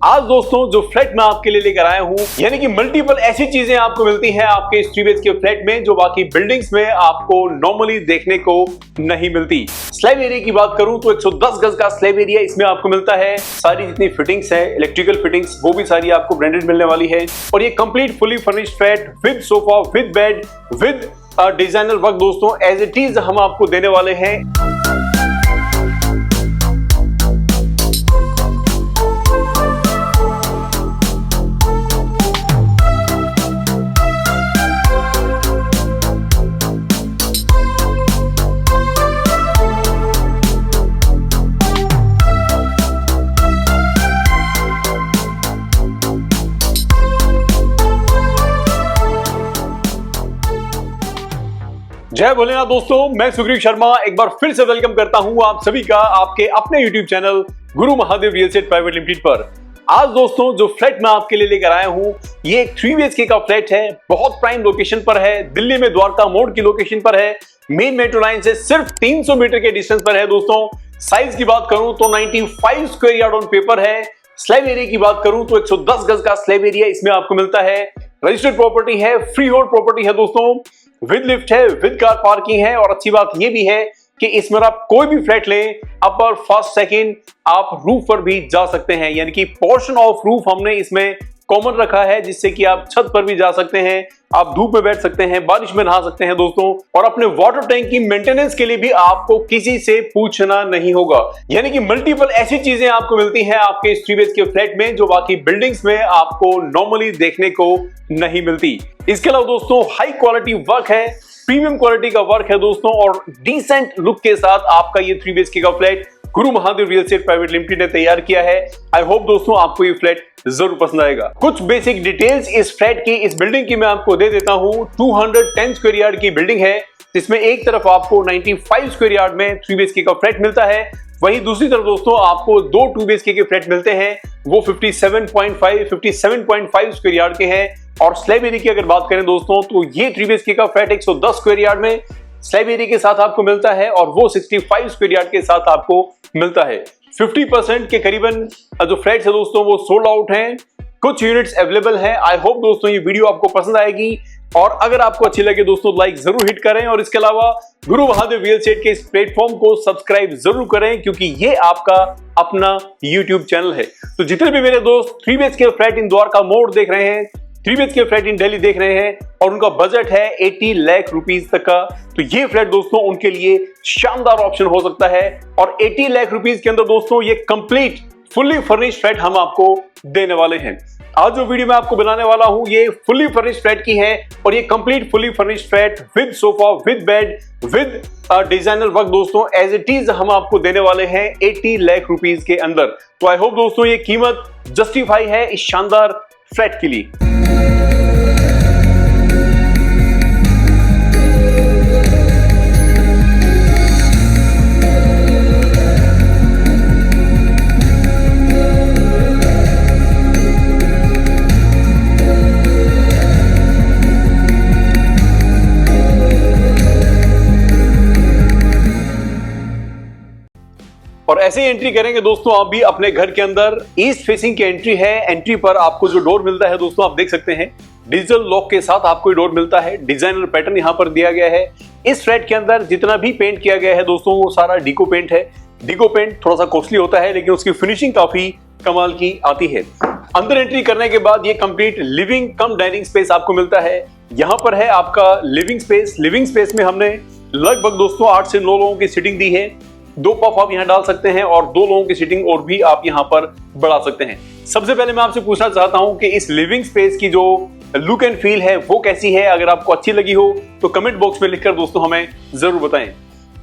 आज दोस्तों जो फ्लैट मैं आपके लिए लेकर आया हूं, यानी कि मल्टीपल ऐसी चीजें आपको मिलती हैं आपके इस 3 BHK फ्लैट में जो बाकी बिल्डिंग्स में आपको नॉर्मली देखने को नहीं मिलती। स्लैब एरिया की बात करूं तो 110 गज का स्लैब एरिया इसमें आपको मिलता है। सारी जितनी फिटिंग्स है, इलेक्ट्रिकल फिटिंग्स, वो भी सारी आपको ब्रांडेड मिलने वाली है। और ये complete fully furnished flat with sofa, with bed, with designer work दोस्तों एज इट इज हम आपको देने वाले हैं। जय भोलेनाथ दोस्तों, मैं सुग्रीव शर्मा एक बार फिर से वेलकम करता हूं आप सभी का आपके अपने YouTube चैनल गुरु Mahadev real estate private limited पर। आज दोस्तों जो फ्लैट मैं आपके लिए लेकर आया हूं, ये एक 3 BHK का फ्लैट है। बहुत प्राइम लोकेशन पर है, दिल्ली में द्वारका मोड़ की लोकेशन पर है, मेन मेट्रो लाइन से सिर्फ 300 मीटर के डिस्टेंस पर है दोस्तों। साइज की बात करूं तो 95 स्क्वायर यार्ड ऑन पेपर है। स्लैब एरिया की बात करूं तो 110 गज का स्लैब एरिया इसमें आपको मिलता है। रजिस्टर्ड प्रॉपर्टी है, फ्री होल्ड प्रॉपर्टी है दोस्तों, विद लिफ्ट है, विद कार पार्किंग है। और अच्छी बात यह भी है कि इसमें आप कोई भी फ्लैट लें, अपर फर्स्ट सेकंड आप रूफ पर भी जा सकते हैं, यानी कि पोर्शन ऑफ रूफ हमने इसमें कॉमन रखा है जिससे कि आप छत पर भी जा सकते हैं, आप धूप में बैठ सकते हैं, बारिश में नहा सकते हैं दोस्तों। और अपने वाटर टैंक की मेंटेनेंस के लिए भी आपको किसी से पूछना नहीं होगा। यानी कि मल्टीपल ऐसी चीजें आपको मिलती हैं आपके इस 3 BHK फ्लैट में जो बाकी बिल्डिंग्स में आपको नॉर्मली देखने को नहीं मिलती। इसके अलावा दोस्तों हाई क्वालिटी वर्क है, प्रीमियम क्वालिटी का वर्क है दोस्तों, और डिसेंट लुक के साथ आपका ये 3 BHK का फ्लैट गुरु Mahadev real estate private limited ने तैयार किया है। आई होप दोस्तों आपको ये फ्लैट जरूर पसंद आएगा। कुछ बेसिक डिटेल्स इस फ्लैट की, इस बिल्डिंग की मैं आपको दे देता हूं। 210 स्क्वायर यार्ड की बिल्डिंग है, जिसमें एक तरफ आपको 95 स्क्वायर यार्ड में 3 BHK का फ्लैट मिलता है, वहीं दूसरी तरफ दोस्तों आपको 2 2 BHK के फ्लैट मिलते हैं, वो 57.5 स्क्वायर यार्ड के हैं। और स्लैब एरिया की अगर बात करें दोस्तों तो ये 3 BHK का फ्लैट 110 स्क्वायर यार्ड में स्लैब एरिया के साथ आपको मिलता है, और वो 65 स्क्वायर यार्ड के साथ आपको मिलता है। 50% के करीबन जो फ्लैट्स है दोस्तों वो सोल्ड आउट हैं, कुछ यूनिट्स अवेलेबल हैं। आई होप दोस्तों ये वीडियो आपको पसंद आएगी, और अगर आपको अच्छी लगे दोस्तों लाइक जरूर हिट करें, और इसके अलावा गुरु महादेव रियल एस्टेट के इस प्लेटफॉर्म को सब्सक्राइब जरूर करें क्योंकि ये आपका अपना YouTube चैनल है। तो जितने भी मेरे दोस्त 3 BHK फ्लैट इन द्वारका मोड़ देख रहे हैं, 3 BHK फ्लैट इन दिल्ली देख रहे हैं और उनका बजट है 80 लाख रुपीस तक का, तो ये फ्लैट दोस्तों उनके लिए शानदार ऑप्शन हो सकता है। और 80 लाख रुपीस के अंदर दोस्तों ये कंप्लीट फुल्ली फर्निश्ड फ्लैट हम आपको देने वाले हैं। आज जो वीडियो मैं आपको बनाने वाला हूं ये फुल्ली फर्निश्ड फ्लैट की है, और ये complete fully furnished flat with sofa, with bed, with designer work दोस्तों एज इट इज हम आपको देने वाले हैं 80 लाख रुपीस के अंदर। तो आई होप दोस्तों ये कीमत जस्टिफाई है इस शानदार फ्लैट के लिए। और ऐसे ही एंट्री करेंगे दोस्तों आप भी अपने घर के अंदर। ईस्ट फेसिंग की एंट्री है। एंट्री पर आपको जो डोर मिलता है दोस्तों आप देख सकते हैं, डिजिटल लॉक के साथ आपको डोर मिलता है। डिजाइनर पैटर्न यहाँ पर दिया गया है। इस फ्लैट के अंदर जितना भी पेंट किया गया है दोस्तों वो सारा डिको पेंट है। डिको पेंट थोड़ा सा कॉस्टली होता है लेकिन उसकी फिनिशिंग काफी कमाल की आती है। अंदर एंट्री करने के बाद ये कंप्लीट लिविंग कम डाइनिंग स्पेस आपको मिलता है। यहाँ पर है आपका लिविंग स्पेस। लिविंग स्पेस में हमने लगभग दोस्तों 8 से 9 लोगों की सीटिंग दी है। 2 पफ आप यहाँ डाल सकते हैं और 2 लोगों की सीटिंग और भी आप यहाँ पर बढ़ा सकते हैं। सबसे पहले मैं आपसे पूछना चाहता हूं कि इस लिविंग स्पेस की जो लुक एंड फील है वो कैसी है। अगर आपको अच्छी लगी हो तो कमेंट बॉक्स में लिखकर दोस्तों हमें जरूर बताएं।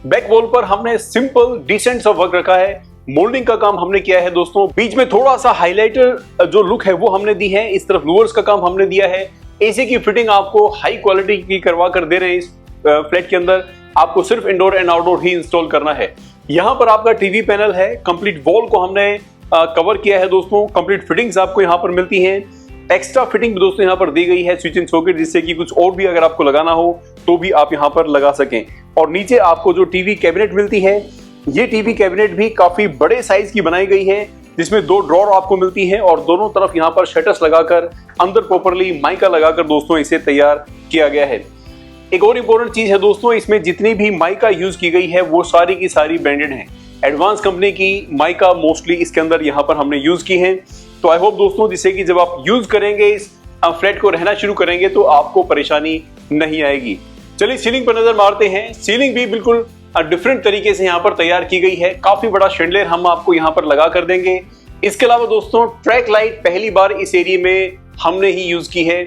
बैक वॉल पर हमने सिंपल डिसेंट सा वर्क रखा है। मोल्डिंग का काम हमने किया है दोस्तों। बीच में थोड़ा सा हाईलाइटर जो लुक है वो हमने दी है। इस तरफ लूवर्स का काम हमने दिया है। एसी की फिटिंग आपको हाई क्वालिटी की करवा कर दे रहे हैं। इस फ्लैट के अंदर आपको सिर्फ indoor and outdoor he install करना है। यहाँ पर आपका टीवी पैनल है। कंप्लीट वॉल को हमने कवर किया है दोस्तों। कंप्लीट फिटिंग्स आपको यहाँ पर मिलती हैं। एक्स्ट्रा फिटिंग भी दोस्तों यहाँ पर दी गई है, स्विच एंड सॉकेट, जिससे कि कुछ और भी अगर आपको लगाना हो तो भी आप यहाँ पर लगा सकें। और नीचे आपको जो टीवी कैबिनेट मिलती है, ये टीवी कैबिनेट भी काफी बड़े साइज की बनाई गई है। जिसमें 2 ड्रॉर आपको मिलती है और दोनों तरफ यहाँ पर शटर्स लगाकर अंदर प्रॉपरली माइका लगाकर दोस्तों इसे तैयार किया गया है। एक और इम्पोर्टेंट चीज है दोस्तों, इसमें जितनी भी माइका यूज की गई है वो सारी की सारी ब्रांडेड है। एडवांस कंपनी की माइका मोस्टली इसके अंदर यहाँ पर हमने यूज की है। तो आई होप दोस्तों जिससे कि जब आप यूज करेंगे इस फ्लैट को, रहना शुरू करेंगे, तो आपको परेशानी नहीं आएगी। चलिए सीलिंग पर नजर मारते हैं। सीलिंग भी बिल्कुल डिफरेंट तरीके से यहाँ पर तैयार की गई है। काफी बड़ा शैंडलियर हम आपको यहाँ पर लगा कर देंगे। इसके अलावा दोस्तों ट्रैक लाइट पहली बार इस एरिया में हमने ही यूज की है।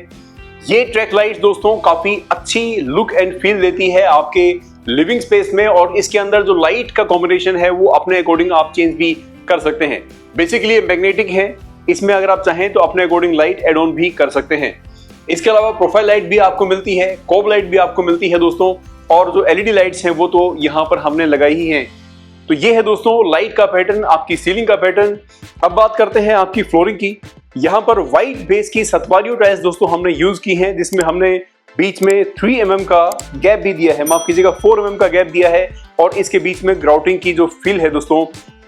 ये ट्रैक लाइट दोस्तों काफी अच्छी लुक एंड फील देती है आपके लिविंग स्पेस में, और इसके अंदर जो लाइट का कॉम्बिनेशन है वो अपने अकॉर्डिंग आप चेंज भी कर सकते हैं। बेसिकली ये मैग्नेटिक है, इसमें अगर आप चाहें तो अपने अकॉर्डिंग लाइट एड ऑन भी कर सकते हैं। इसके अलावा प्रोफाइल लाइट भी आपको मिलती है, कोब लाइट भी आपको मिलती है दोस्तों, और जो एलईडी लाइट्स हैं वो तो यहाँ पर हमने लगाई ही हैं। तो ये है दोस्तों लाइट का पैटर्न, आपकी सीलिंग का पैटर्न। अब बात करते हैं आपकी फ्लोरिंग की। यहाँ पर व्हाइट बेस की सतवारियो टाइल्स दोस्तों हमने यूज की हैं, जिसमें हमने बीच में 3 mm का गैप भी दिया है, माफ कीजिएगा 4 mm का गैप दिया है, और इसके बीच में ग्राउटिंग की जो फील है दोस्तों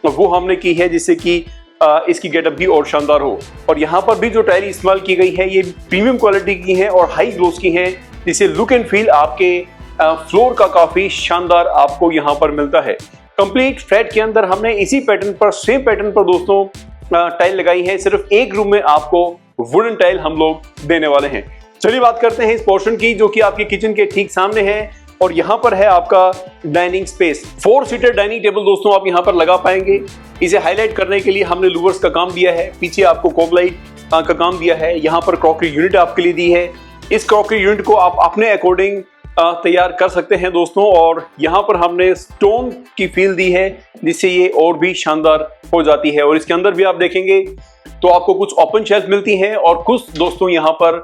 वो हमने की है, जिससे कि इसकी गेटअप भी और शानदार हो। और यहाँ पर भी जो टाइल इस्तेमाल की गई है ये प्रीमियम क्वालिटी की है और हाई ग्लोस की है, जिससे लुक एंड फील आपके फ्लोर का काफी शानदार आपको यहाँ पर मिलता है। कंप्लीट फ्लैट के अंदर हमने इसी पैटर्न पर, सेम पैटर्न पर दोस्तों टाइल लगाई है। सिर्फ एक रूम में आपको वुडन टाइल हम लोग देने वाले हैं। चलिए बात करते हैं इस पोर्शन की, जो कि आपके किचन के ठीक सामने है, और यहाँ पर है आपका dining space. 4 seater dining table दोस्तों आप यहाँ पर लगा पाएंगे। इसे हाईलाइट करने के लिए हमने लूवर्स का काम दिया है, पीछे आपको कोब लाइट का काम दिया है, यहाँ पर क्रॉकरी यूनिट आपके लिए दी है। इस क्रॉकरी यूनिट को आप अपने अकॉर्डिंग तैयार कर सकते हैं दोस्तों, और यहाँ पर हमने स्टोन की फील दी है, जिससे ये और भी शानदार हो जाती है। और इसके अंदर भी आप देखेंगे तो आपको कुछ ओपन शेल्फ मिलती हैं, और कुछ दोस्तों यहाँ पर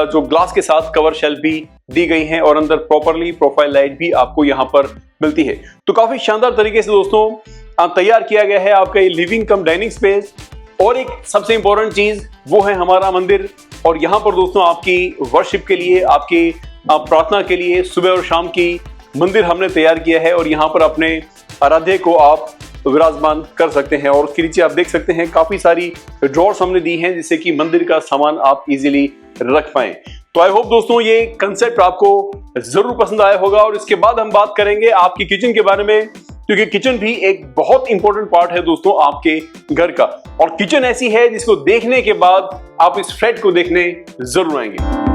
जो ग्लास के साथ कवर शेल्फ भी दी गई हैं, और अंदर प्रॉपरली प्रोफाइल लाइट भी आपको यहाँ पर मिलती है। तो काफी शानदार तरीके से दोस्तों तैयार किया गया है आपका ये लिविंग कम डाइनिंग स्पेस। और एक सबसे इंपॉर्टेंट चीज वो है हमारा मंदिर, और यहाँ पर दोस्तों आपकी वर्शिप के लिए, आपकी प्रार्थना के लिए सुबह और शाम की मंदिर हमने तैयार किया है, और यहाँ पर अपने आराध्य को आप विराजमान कर सकते हैं। और उसके नीचे आप देख सकते हैं काफी सारी ड्रॉर्स हमने दी हैं, जिससे कि मंदिर का सामान आप इजीली रख पाएं। तो आई होप दोस्तों ये कंसेप्ट आपको जरूर पसंद आया होगा। और इसके बाद हम बात करेंगे आपकी किचन के बारे में, क्योंकि किचन भी एक बहुत इंपॉर्टेंट पार्ट है दोस्तों आपके घर का। और किचन ऐसी है जिसको देखने के बाद आप इस फ्लैट को देखने जरूर आएंगे।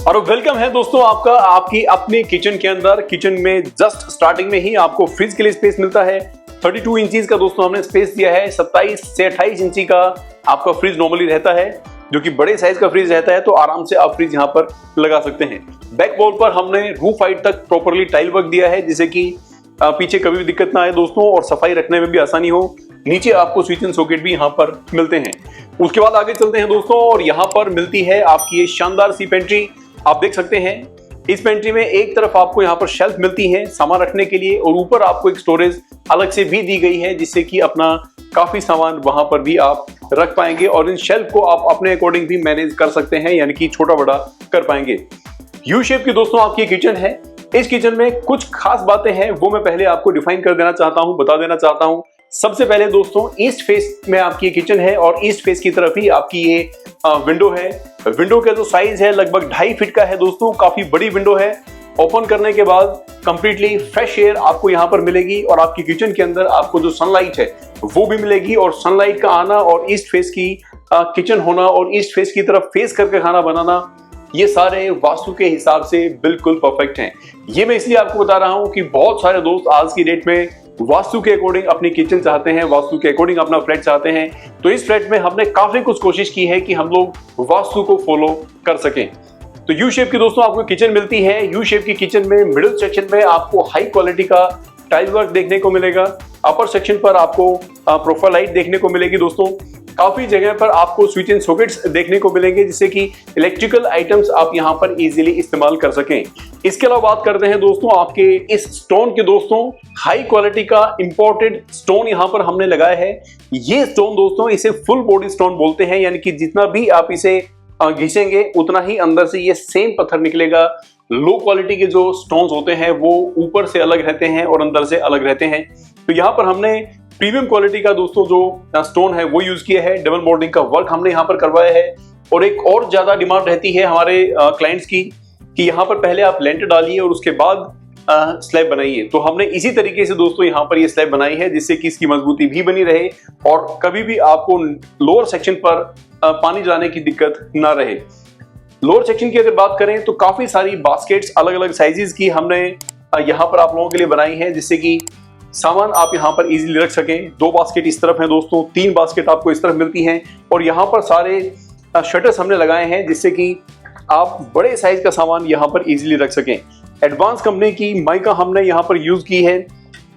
और वेलकम है दोस्तों आपका आपकी अपने किचन के अंदर। किचन में जस्ट स्टार्टिंग में ही आपको फ्रिज के लिए स्पेस मिलता है। 32 इंचीज का दोस्तों हमने स्पेस दिया है। 27 से 28 इंची का आपका फ्रिज नॉर्मली रहता है, जो कि बड़े साइज का फ्रिज रहता है, तो आराम से आप फ्रिज यहाँ पर लगा सकते हैं। बैक वॉल पर हमने रूफ हाइट तक प्रॉपरली टाइल वर्क दिया है, जिससे कि पीछे कभी भी दिक्कत ना आए दोस्तों, और सफाई रखने में भी आसानी हो। नीचे आपको स्विच एंड सॉकेट भी यहाँ पर मिलते हैं। उसके बाद आगे चलते हैं दोस्तों, और यहाँ पर मिलती है आपकी ये शानदार सी पेंट्री। आप देख सकते हैं इस पेंट्री में एक तरफ आपको यहाँ पर शेल्फ मिलती है सामान रखने के लिए, और ऊपर आपको एक स्टोरेज अलग से भी दी गई है, जिससे कि अपना काफी सामान वहां पर भी आप रख पाएंगे। और इन शेल्फ को आप अपने अकॉर्डिंग भी मैनेज कर सकते हैं, यानी कि छोटा बड़ा कर पाएंगे। यू शेप की दोस्तों आपकी किचन है। इस किचन में कुछ खास बातें हैं, वो मैं पहले आपको डिफाइन कर देना चाहता हूं, बता देना चाहता हूं। सबसे पहले दोस्तों ईस्ट फेस में आपकी किचन है, और ईस्ट फेस की तरफ ही आपकी ये विंडो है। विंडो का जो साइज है लगभग 2.5 फीट का है दोस्तों, काफी बड़ी विंडो है। ओपन करने के बाद कंप्लीटली फ्रेश एयर आपको यहाँ पर मिलेगी, और आपकी किचन के अंदर आपको जो सनलाइट है वो भी मिलेगी। और सनलाइट का आना और ईस्ट फेस की किचन होना और ईस्ट फेस की तरफ फेस करके खाना बनाना, ये सारे वास्तु के हिसाब से बिल्कुल परफेक्ट हैं। ये मैं इसलिए आपको बता रहा हूं कि बहुत सारे दोस्त आज की डेट में वास्तु के अकॉर्डिंग अपनी किचन चाहते हैं, वास्तु के अकॉर्डिंग अपना फ्लैट चाहते हैं। तो इस फ्लैट में हमने काफी कुछ कोशिश की है कि हम लोग वास्तु को फॉलो कर सकें। तो यू शेप की दोस्तों आपको किचन मिलती है। यू शेप की किचन में मिडिल सेक्शन में आपको हाई क्वालिटी का टाइल वर्क देखने को मिलेगा। अपर सेक्शन पर आपको प्रोफाइल लाइट देखने को मिलेगी दोस्तों। काफी जगह पर आपको स्विच एंड सॉकेट्स देखने को मिलेंगे, जिससे कि इलेक्ट्रिकल आइटम्स आप यहां पर इजीली इस्तेमाल कर सकें। इसके अलावा बात करते हैं दोस्तों आपके इस स्टोन के दोस्तों, हाई क्वालिटी का इंपोर्टेड स्टोन यहां पर हमने लगाया है। ये स्टोन दोस्तों इसे फुल बॉडी स्टोन बोलते हैं, यानी कि जितना भी आप इसे घिसेंगे उतना ही अंदर से ये सेम पत्थर निकलेगा। लो क्वालिटी के जो स्टोन्स होते हैं वो ऊपर से अलग रहते हैं और अंदर से अलग रहते हैं। तो यहाँ पर हमने प्रीमियम क्वालिटी का दोस्तों जो स्टोन है वो यूज किया है, डबल मोल्डिंग का वर्क हमने यहाँ पर करवाया है। और एक और ज्यादा डिमांड रहती है हमारे क्लाइंट्स की कि यहाँ पर पहले आप लेंटर डालिए और उसके बाद स्लैब बनाइए। तो हमने इसी तरीके से दोस्तों यहाँ पर ये स्लैब बनाई है जिससे कि इसकी मजबूती भी बनी रहे और कभी भी आपको लोअर सेक्शन पर पानी जाने की दिक्कत ना रहे। लोअर सेक्शन की अगर बात करें तो काफी सारी बास्केट्स अलग अलग साइजेस की हमने यहाँ पर आप लोगों के लिए बनाई है जिससे कि सामान आप यहाँ पर इजीली रख सकें। 2 बास्केट इस तरफ है दोस्तों, 3 बास्केट आपको इस तरफ मिलती हैं और यहाँ पर सारे शटर्स हमने लगाए हैं जिससे कि आप बड़े साइज का सामान यहाँ पर इजीली रख सकें। एडवांस कंपनी की माइका हमने यहाँ पर यूज की है,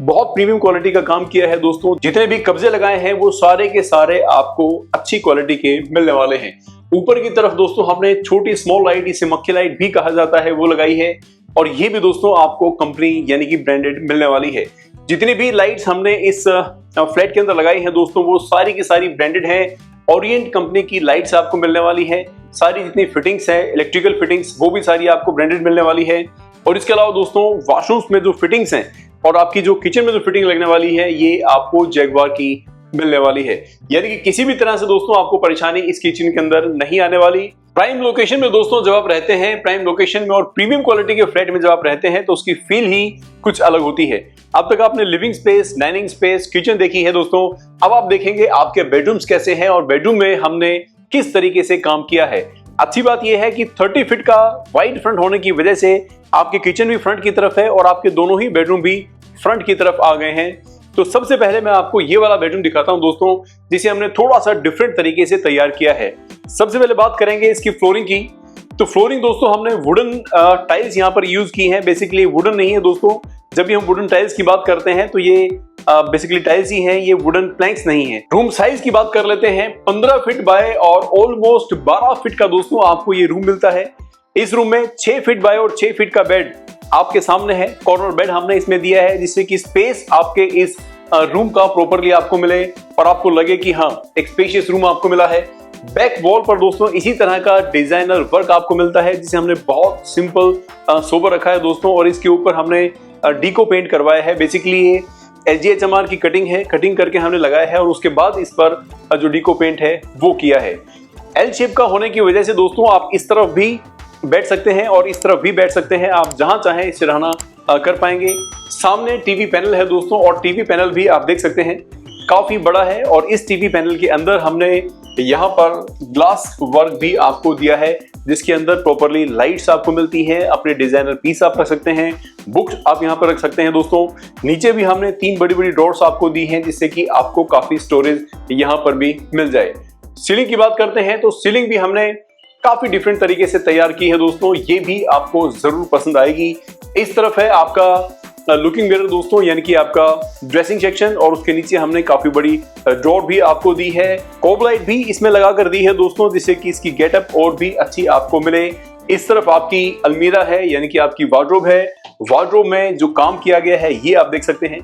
बहुत प्रीमियम क्वालिटी का काम किया है दोस्तों। जितने भी कब्जे लगाए हैं वो सारे के सारे आपको अच्छी क्वालिटी के मिलने वाले हैं। ऊपर की तरफ दोस्तों हमने छोटी स्मॉल लाइट, इसे मक्खी लाइट भी कहा जाता है, वो लगाई है और ये भी दोस्तों आपको कंपनी यानी कि ब्रांडेड मिलने वाली है। जितनी भी लाइट्स हमने इस फ्लैट के अंदर लगाई है दोस्तों वो सारी की सारी ब्रांडेड है। ओरिएंट कंपनी की लाइट्स आपको मिलने वाली है। सारी जितनी फिटिंग्स है, इलेक्ट्रिकल फिटिंग्स, वो भी सारी आपको ब्रांडेड मिलने वाली है। और इसके अलावा दोस्तों वॉशरूम्स में जो फिटिंग्स हैं और आपकी जो किचन में जो फिटिंग लगने वाली है ये आपको जैगुआर की मिलने वाली है। यानी कि किसी भी तरह से दोस्तों आपको परेशानी इस किचन के अंदर नहीं आने वाली। प्राइम लोकेशन में दोस्तों जब आप रहते हैं, प्राइम लोकेशन में और प्रीमियम क्वालिटी के फ्लैट में जब आप रहते हैं तो उसकी फील ही कुछ अलग होती है। अब तक आपने living space, dining space, kitchen देखी है दोस्तों, अब आप देखेंगे आपके बेडरूम्स कैसे हैं और बेडरूम में हमने किस तरीके से काम किया है। अच्छी बात यह है कि 30 फीट का वाइड फ्रंट होने की वजह से आपके किचन भी फ्रंट की तरफ है और आपके दोनों ही बेडरूम भी फ्रंट की तरफ आ गए हैं। तो सबसे पहले मैं आपको ये वाला बेडरूम दिखाता हूं दोस्तों, जिसे हमने थोड़ा सा डिफरेंट तरीके से तैयार किया है। सबसे पहले बात करेंगे इसकी फ्लोरिंग की। तो फ्लोरिंग दोस्तों हमने वुडन टाइल्स यहाँ पर यूज की हैं। बेसिकली वुडन नहीं है दोस्तों, जब भी हम वुडन टाइल्स की बात करते हैं तो ये बेसिकली टाइल्स ही हैं, ये वुडन प्लैंक्स नहीं है। रूम साइज की बात कर लेते हैं, 15 फीट बाय और ऑलमोस्ट 12 फीट का दोस्तों आपको ये रूम मिलता है। इस रूम में 6 फीट बाय और 6 फीट का बेड आपके सामने है। कॉर्नर बेड हमने इसमें दिया है जिससे कि स्पेस आपके इस रूम का प्रॉपरली आपको मिले और आपको लगे कि हाँ एक स्पेशियस रूम आपको मिला है। बैक वॉल पर दोस्तों इसी तरह का डिजाइनर वर्क आपको मिलता है जिसे हमने बहुत सिंपल सोबर रखा है दोस्तों। और इसके ऊपर हमने डीको पेंट करवाया है। बेसिकली ये SGHMR की कटिंग है, कटिंग करके हमने लगाया है और उसके बाद इस पर जो डीको पेंट है वो किया है। एल शेप का होने की वजह से दोस्तों आप इस तरफ भी बैठ सकते हैं और इस तरफ भी बैठ सकते हैं, आप जहां चाहें इसे रहना कर पाएंगे। सामने टीवी पैनल है दोस्तों और टीवी पैनल भी आप देख सकते हैं काफी बड़ा है और इस टीवी पैनल के अंदर हमने यहाँ पर ग्लास वर्क भी आपको दिया है जिसके अंदर प्रॉपरली लाइट्स आपको मिलती है। अपने डिजाइनर पीस आप रख सकते हैं, बुक्स आप यहाँ पर रख सकते हैं दोस्तों। नीचे भी हमने 3 बड़ी बड़ी ड्रॉर्स आपको दी हैं जिससे कि आपको काफी स्टोरेज यहाँ पर भी मिल जाए। सीलिंग की बात करते हैं तो सीलिंग भी हमने काफी डिफरेंट तरीके से तैयार की है दोस्तों, ये भी आपको जरूर पसंद आएगी। इस तरफ है आपका लुकिंग मिरर दोस्तों, यानी कि आपका ड्रेसिंग सेक्शन और उसके नीचे हमने काफी बड़ी ड्रॉर भी आपको दी है। कोब लाइट भी इसमें लगा कर दी है दोस्तों जिससे कि इसकी गेटअप और भी अच्छी आपको मिले। इस तरफ आपकी अलमीरा है यानी कि आपकी वार्डरोब है। वार्डरोब में जो काम किया गया है ये आप देख सकते हैं,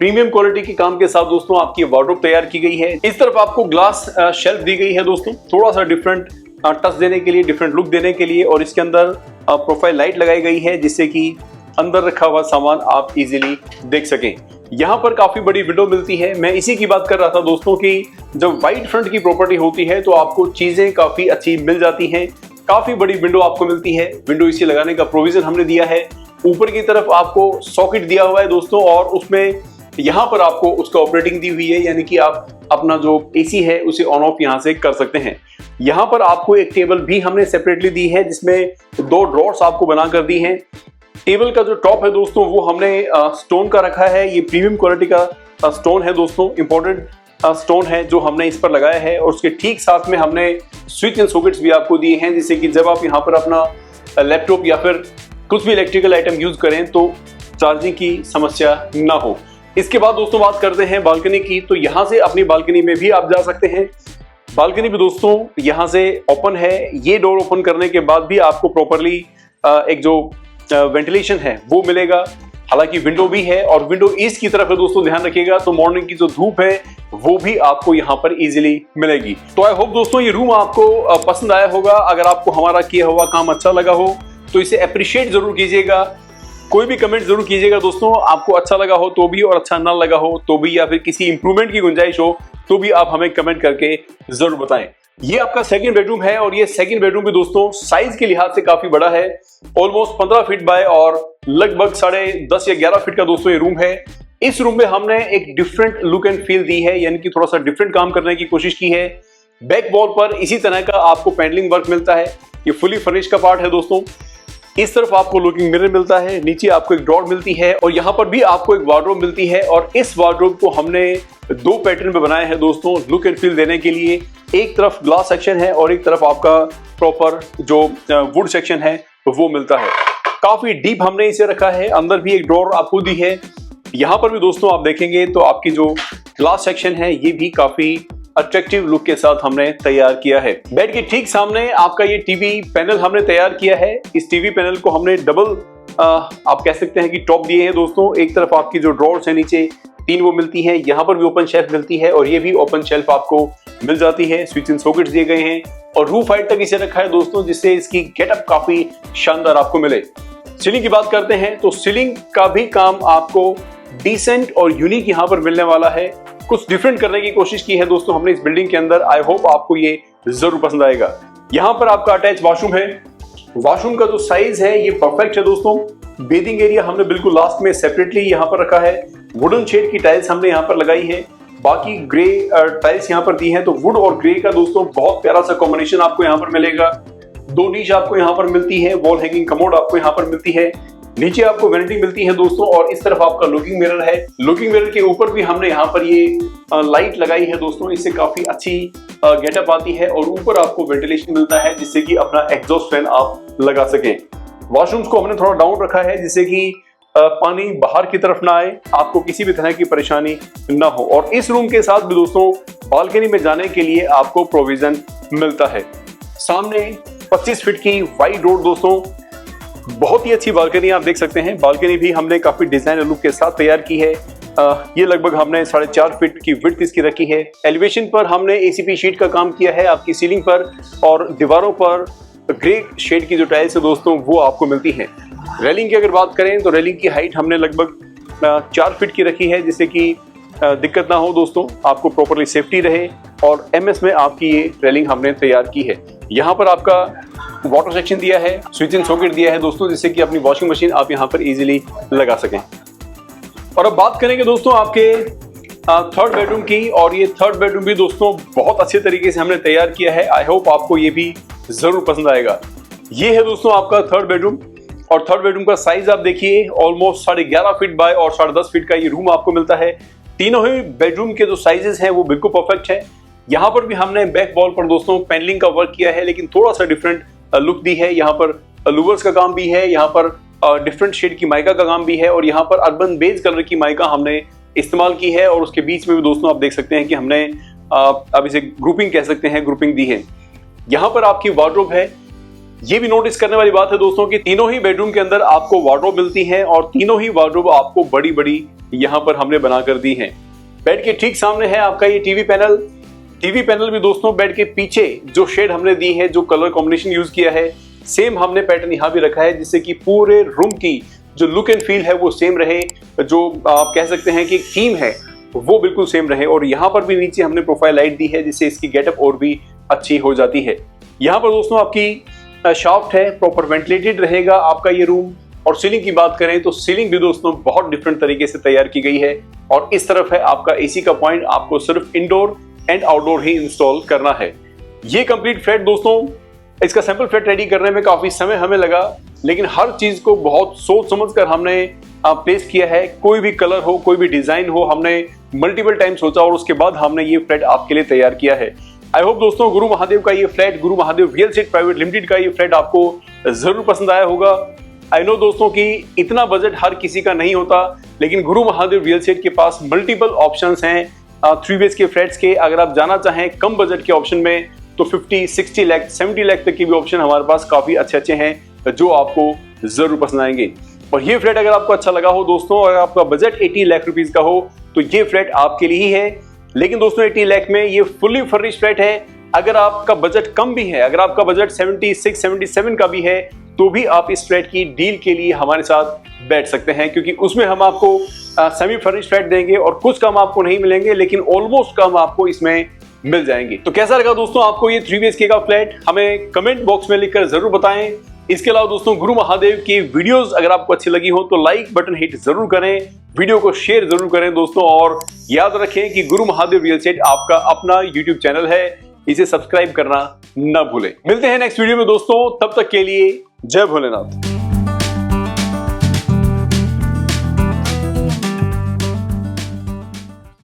प्रीमियम क्वालिटी के काम के साथ दोस्तों आपकी वार्डरोब तैयार की गई है। इस तरफ आपको ग्लास शेल्फ दी गई है दोस्तों, थोड़ा सा डिफरेंट टच देने के लिए, डिफरेंट लुक देने के लिए। और इसके अंदर प्रोफाइल लाइट लगाई गई है जिससे कि अंदर रखा हुआ सामान आप इजीली देख सकें। यहाँ पर काफी बड़ी विंडो मिलती है। मैं इसी की बात कर रहा था दोस्तों कि जब वाइड फ्रंट की प्रॉपर्टी होती है तो आपको चीजें काफी अच्छी मिल जाती हैं। काफी बड़ी विंडो आपको मिलती है, विंडो इसी लगाने का प्रोविजन हमने दिया है। ऊपर की तरफ आपको सॉकेट दिया हुआ है दोस्तों और उसमें यहाँ पर आपको उसका ऑपरेटिंग दी हुई है, यानी कि आप अपना जो एसी है उसे ऑन ऑफ यहाँ से कर सकते हैं। यहाँ पर आपको एक टेबल भी हमने सेपरेटली दी है जिसमें 2 ड्रॉर्स आपको बना कर दी हैं। टेबल का जो टॉप है दोस्तों वो हमने स्टोन का रखा है, ये प्रीमियम क्वालिटी का स्टोन है दोस्तों, इंपॉर्टेंट स्टोन है जो हमने इस पर लगाया है। और उसके ठीक साथ में हमने स्विच एंड सॉकेट्स भी आपको दिए हैं जिससे कि जब आप यहाँ पर अपना लैपटॉप या फिर कुछ भी इलेक्ट्रिकल आइटम यूज करें तो चार्जिंग की समस्या ना हो। इसके बाद दोस्तों बात करते हैं बालकनी की। तो यहाँ से अपनी बालकनी में भी आप जा सकते हैं। बालकनी भी दोस्तों यहाँ से ओपन है। ये डोर ओपन करने के बाद भी आपको प्रॉपरली एक जो वेंटिलेशन है वो मिलेगा। हालांकि विंडो भी है और विंडो ईस्ट की तरफ है दोस्तों, ध्यान रखिएगा। तो मॉर्निंग की जो धूप है वो भी आपको यहाँ पर इजीली मिलेगी। तो आई होप दोस्तों ये रूम आपको पसंद आया होगा। अगर आपको हमारा किया हुआ काम अच्छा लगा हो तो इसे अप्रिशिएट जरूर कीजिएगा। कोई भी कमेंट जरूर कीजिएगा दोस्तों, आपको अच्छा लगा हो तो भी और अच्छा ना लगा हो तो भी, या फिर किसी इंप्रूवमेंट की गुंजाइश हो तो भी आप हमें कमेंट करके जरूर बताएं। ये आपका सेकंड बेडरूम है और ये सेकंड बेडरूम भी दोस्तों साइज के लिहाज से काफी बड़ा है। ऑलमोस्ट 15 फीट बाय और लगभग 10.5 या 11 फीट का दोस्तों ये रूम है। इस रूम में हमने एक डिफरेंट लुक एंड फील दी है, यानी कि थोड़ा सा डिफरेंट काम करने की कोशिश की है। बैक वॉल पर इसी तरह का आपको पैनलिंग वर्क मिलता है। ये फुली फर्निश का पार्ट है दोस्तों। इस तरफ आपको लुकिंग मिरर मिलता है, नीचे आपको एक ड्रॉर मिलती है और यहाँ पर भी आपको एक वार्डरोब मिलती है। और इस वार्डरोब को हमने 2 पैटर्न में बनाया है दोस्तों, लुक एंड फील देने के लिए। एक तरफ ग्लास सेक्शन है और एक तरफ आपका प्रॉपर जो वुड सेक्शन है वो मिलता है। काफी डीप हमने इसे रखा है। अंदर भी एक ड्रॉर आपको दी है। यहाँ पर भी दोस्तों आप देखेंगे तो आपकी जो ग्लास सेक्शन है ये भी काफी अट्रैक्टिव लुक के साथ हमने तैयार किया है। बेड के ठीक सामने आपका ये टीवी पैनल हमने तैयार किया है। इस टीवी पैनल को हमने डबल आप कह सकते हैं कि टॉप दिए हैं दोस्तों। एक तरफ आपकी जो ड्रॉर्स है नीचे 3 वो मिलती है, यहाँ पर भी ओपन शेल्फ मिलती है और ये भी ओपन शेल्फ आपको मिल जाती है। स्विच एंड सॉकेट्स दिए गए हैं और रूफ हाइट तक इसे रखा है दोस्तों, जिससे इसकी गेटअप काफी शानदार आपको मिले। सीलिंग की बात करते हैं तो सीलिंग का भी काम आपको डिसेंट और यूनिक यहाँ पर मिलने वाला है। कुछ डिफरेंट करने की कोशिश की है दोस्तों हमने इस बिल्डिंग के अंदर। आई होप आपको ये जरूर पसंद आएगा। यहाँ पर आपका अटैच वॉशरूम है। वॉशरूम का जो साइज है ये परफेक्ट है दोस्तों। बेदिंग एरिया हमने बिल्कुल लास्ट में सेपरेटली यहाँ पर रखा है। वुडन शेड की टाइल्स हमने यहाँ पर लगाई है। बाकी ग्रे टाइल्स यहाँ पर दी है। तो वुड और ग्रे का दोस्तों बहुत प्यारा सा कॉम्बिनेशन आपको यहाँ पर मिलेगा। 2 नीच आपको यहाँ पर मिलती है। वॉल हैंगिंग कमोड आपको यहाँ पर मिलती है। नीचे आपको वैनिटी मिलती है दोस्तों और इस तरफ आपका लुकिंग मिरर है। लुकिंग मिरर के ऊपर भी हमने यहाँ पर ये लाइट लगाई है दोस्तों। इससे काफी अच्छी गेटअप आती है और ऊपर आपको वेंटिलेशन मिलता है, जिससे कि अपना एग्जॉस्ट फैन आप लगा सकें। वॉशरूम्स को हमने थोड़ा डाउन रखा है, जिससे कि पानी बाहर की तरफ ना आए, आपको किसी भी तरह की परेशानी ना हो। और इस रूम के साथ भी दोस्तों बालकनी में जाने के लिए आपको प्रोविजन मिलता है। सामने 25 फीट की वाइड रोड दोस्तों, बहुत ही अच्छी बालकनी आप देख सकते हैं। बालकनी भी हमने काफी डिजाइनर लुक के साथ तैयार की है। ये लगभग हमने 4.5 फीट की विड्थ इसकी रखी है। एलिवेशन पर हमने एसीपी शीट का काम किया है आपकी सीलिंग पर, और दीवारों पर ग्रे शेड की जो टाइल्स है दोस्तों वो आपको मिलती है। रेलिंग की अगर बात करें तो रेलिंग की हाइट हमने लगभग 4 फीट की रखी है, जिससे कि दिक्कत ना हो दोस्तों, आपको प्रॉपरली सेफ्टी रहे। और एमएस में आपकी ये रेलिंग हमने तैयार की है। यहाँ पर आपका वाटर सेक्शन दिया है, स्विच एंड सॉकेट दिया है दोस्तों, जिससे कि अपनी वॉशिंग मशीन आप यहाँ पर इजीली लगा सकें। और अब बात करेंगे दोस्तों आपके थर्ड बेडरूम की, और ये थर्ड बेडरूम भी दोस्तों बहुत अच्छे तरीके से हमने तैयार किया है। आई होप आपको ये भी जरूर पसंद आएगा। ये है दोस्तों आपका थर्ड बेडरूम, और थर्ड बेडरूम का साइज आप देखिए, ऑलमोस्ट 11.5 फीट बाय और 10.5 फीट का ये रूम आपको मिलता है। तीनों ही बेडरूम के जो साइजेस हैं वो बिल्कुल परफेक्ट है। यहाँ पर भी हमने बैक वॉल पर दोस्तों पैनलिंग का वर्क किया है, लेकिन थोड़ा सा डिफरेंट लुक दी है। यहाँ पर लूवर्स का काम भी है, यहाँ पर डिफरेंट शेड की माइका का काम भी है, और यहाँ पर अर्बन बेज कलर की माइका हमने इस्तेमाल की है। और उसके बीच में भी दोस्तों आप देख सकते हैं कि हमने अब इसे ग्रुपिंग कह सकते हैं, ग्रुपिंग दी है। यहाँ पर आपकी वार्डरोब है। ये भी नोटिस करने वाली बात है दोस्तों कि तीनों ही बेडरूम के अंदर आपको वार्डरोब मिलती है, और तीनों ही वार्डरोब आपको बड़ी बड़ी यहाँ पर हमने बनाकर दी है। बेड के ठीक सामने है आपका ये टीवी पैनल। टीवी पैनल भी दोस्तों बेड के पीछे जो शेड हमने दी है, जो कलर कॉम्बिनेशन यूज किया है, सेम हमने पैटर्न यहाँ भी रखा है, जिससे कि पूरे रूम की जो लुक एंड फील है वो सेम रहे। जो आप कह सकते हैं कि थीम है वो बिल्कुल सेम रहे। और यहाँ पर भी नीचे हमने प्रोफाइल लाइट दी है, जिससे इसकी गेटअप और भी अच्छी हो जाती है। यहाँ पर दोस्तों आपकी शाफ्ट है, प्रॉपर वेंटिलेटेड रहेगा आपका ये रूम। और सीलिंग की बात करें तो सीलिंग भी दोस्तों बहुत डिफरेंट तरीके से तैयार की गई है। और इस तरफ है आपका एसी का पॉइंट, आपको सिर्फ indoor and outdoor he install करना है। ये कंप्लीट फ्लैट दोस्तों, इसका सैंपल फ्लैट रेडी करने में काफी समय हमें लगा, लेकिन हर चीज को बहुत सोच समझ कर हमने प्लेस किया है। कोई भी कलर हो, कोई भी डिजाइन हो, हमने मल्टीपल टाइम सोचा और उसके बाद हमने ये फ्लैट आपके लिए तैयार किया है। आई होप दोस्तों गुरु महादेव का ये फ्लैट, गुरु Mahadev real estate private limited का ये फ्लैट आपको जरूर पसंद आया होगा। आई नो दोस्तों कि इतना बजट हर किसी का नहीं होता, लेकिन गुरु महादेव रियल एस्टेट के पास मल्टीपल ऑप्शंस हैं 3 BHK फ्लैट्स के। अगर आप जाना चाहें कम बजट के ऑप्शन में तो 50, 60 लाख, 70 लाख तक के भी ऑप्शन हमारे पास काफी अच्छे हैं, जो आपको जरूर पसंद आएंगे। और ये फ्लैट अगर आपको अच्छा लगा हो दोस्तों, अगर आपका बजट 80 लाख रुपीज का हो, तो ये फ्लैट आपके लिए ही है। लेकिन दोस्तों 80 लाख में ये फुली फर्निश्ड फ्लैट है। अगर आपका बजट कम भी है, अगर आपका बजट 76, 77 का भी है, तो भी आप इस फ्लैट की डील के लिए हमारे साथ बैठ सकते हैं, क्योंकि उसमें हम आपको सेमी फर्निश्ड फ्लैट देंगे और कुछ कम आपको नहीं मिलेंगे, लेकिन ऑलमोस्ट कम आपको इसमें मिल जाएंगे। तो कैसा लगा दोस्तों आपको ये 3 BHK का फ्लैट? हमें कमेंट बॉक्स में लिखकर जरूर बताएं। इसके अलावा दोस्तों गुरु महादेव की वीडियोस अगर आपको अच्छी लगी हो तो लाइक बटन हिट जरूर करें, वीडियो को शेयर जरूर करें दोस्तों, और याद रखें कि गुरु महादेव रियल एस्टेट आपका अपना यूट्यूब चैनल है, इसे सब्सक्राइब करना न भूलें। मिलते हैं नेक्स्ट वीडियो में दोस्तों, तब तक के लिए जय भोलेनाथ।